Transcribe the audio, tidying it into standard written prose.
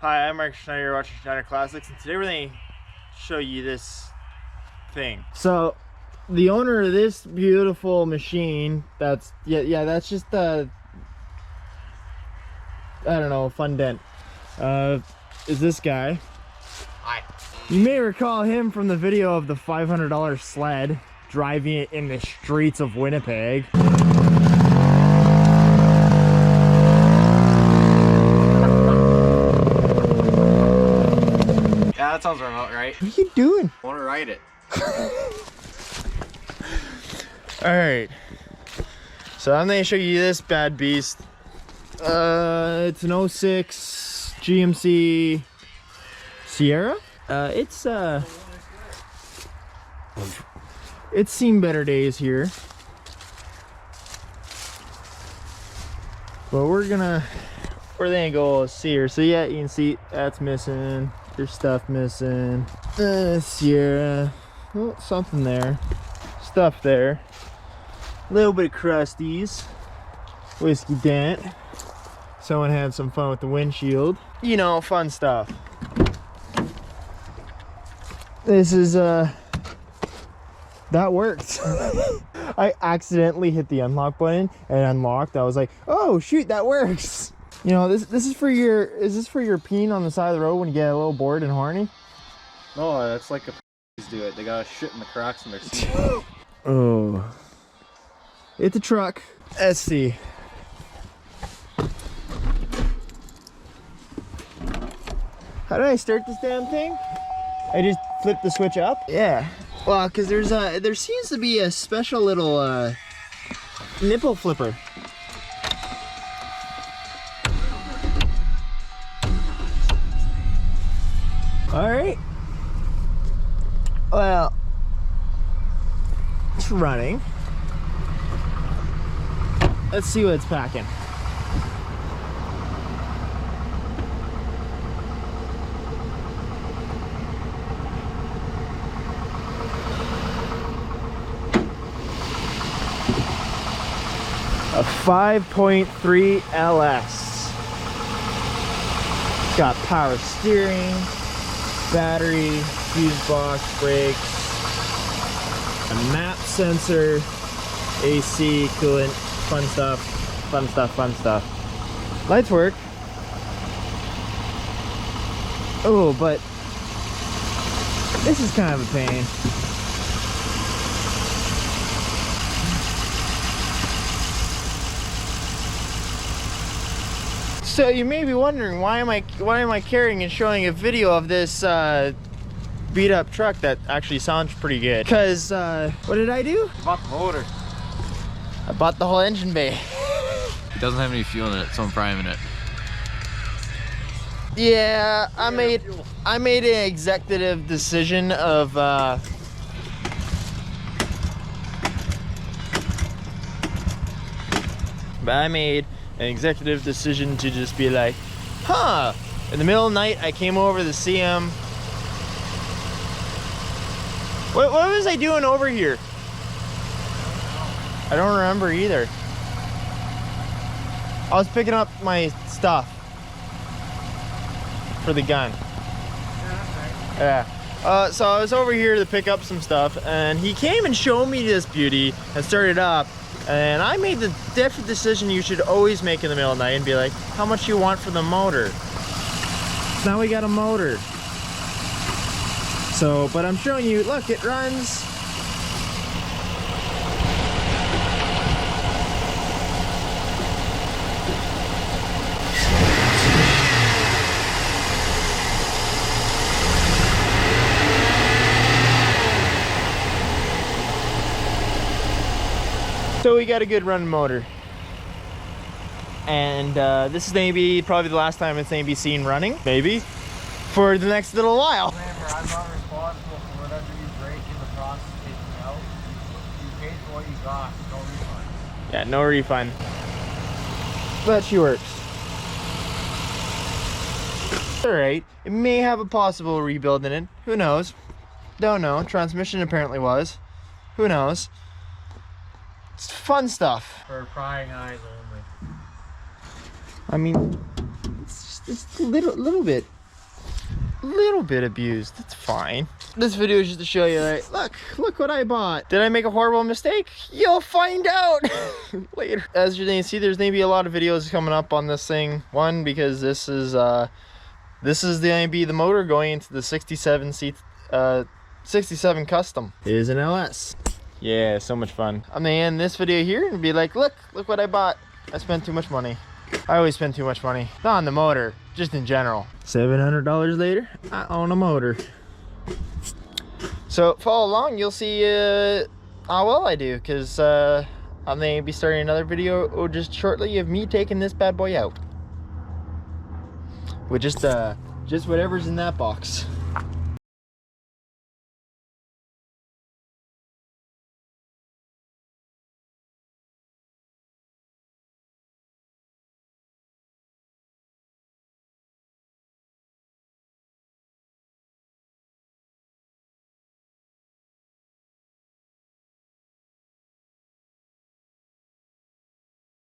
Hi, I'm Mark Schneider, you're watching Schneider Classics, and today we're going to show you this thing. So, the owner of this beautiful machine, that's just I don't know, fun dent, is this guy. Hi. You may recall him from the video of the $500 sled, driving it in the streets of Winnipeg. That sounds about right. What are you doing? I want to ride it. Alright. So I'm going to show you this bad beast. It's an 06 GMC Serria. It's seen better days here. But we're gonna go see her. So yeah, you can see that's missing. There's stuff missing. Sierra. Oh, something there. Stuff there. A little bit of crusties. Whiskey dent. Someone had some fun with the windshield. You know, fun stuff. This is that worked. I accidentally hit the unlock button and unlocked. I was like, oh shoot, that works. You know, this is for your, is this for your peeing on the side of the road when you get a little bored and horny? No, that's like a do it. They got shit in the cracks in their seat. Oh. It's a truck. Let's see. How did I start this damn thing? I just flipped the switch up? Yeah. Well, because there seems to be a special little nipple flipper. Alright. Well, it's running. Let's see what it's packing. A 5.3 LS. It's got power steering, battery, fuse box, brakes, a map sensor, AC, coolant, fun stuff, fun stuff, fun stuff. Lights work. Oh, but this is kind of a pain. So you may be wondering, why am I carrying and showing a video of this beat up truck that actually sounds pretty good? Because what did I do? I bought the motor. I bought the whole engine bay. It doesn't have any fuel in it, so I'm priming it. Yeah, I made an executive decision of an executive decision to just be like, huh, in the middle of the night I came over to see him. What was I doing over here? I don't remember either. I was picking up my stuff for the gun. Yeah. So I was over here to pick up some stuff, and he came and showed me this beauty and started up. And I made the definite decision you should always make in the middle of the night and be like, how much you want for the motor? Now we got a motor. So, but I'm showing you, look, it runs. So we got a good running motor, and this is maybe probably the last time it's going to be seen running, maybe, for the next little while. Remember, I'm not responsible for whatever you break in the process of taking out. You paid for what you got, no refund. Yeah, no refund. But she works. Alright, it may have a possible rebuild in it. Who knows? Don't know. Transmission apparently was. Who knows? It's fun stuff. For prying eyes only. I mean, it's just a little bit. little bit abused. It's fine. This video is just to show you that, look what I bought. Did I make a horrible mistake? You'll find out later. As you can see, there's maybe a lot of videos coming up on this thing. One, because this is the motor going into the 67 seat 67 custom. It is an LS. Yeah, so much fun. I'm gonna end this video here and be like, look what I bought. I spent too much money. I always spend too much money. Not on the motor, just in general. $700 later, I own a motor. So follow along, you'll see how well I do, because I'm gonna be starting another video just shortly of me taking this bad boy out with just whatever's in that box.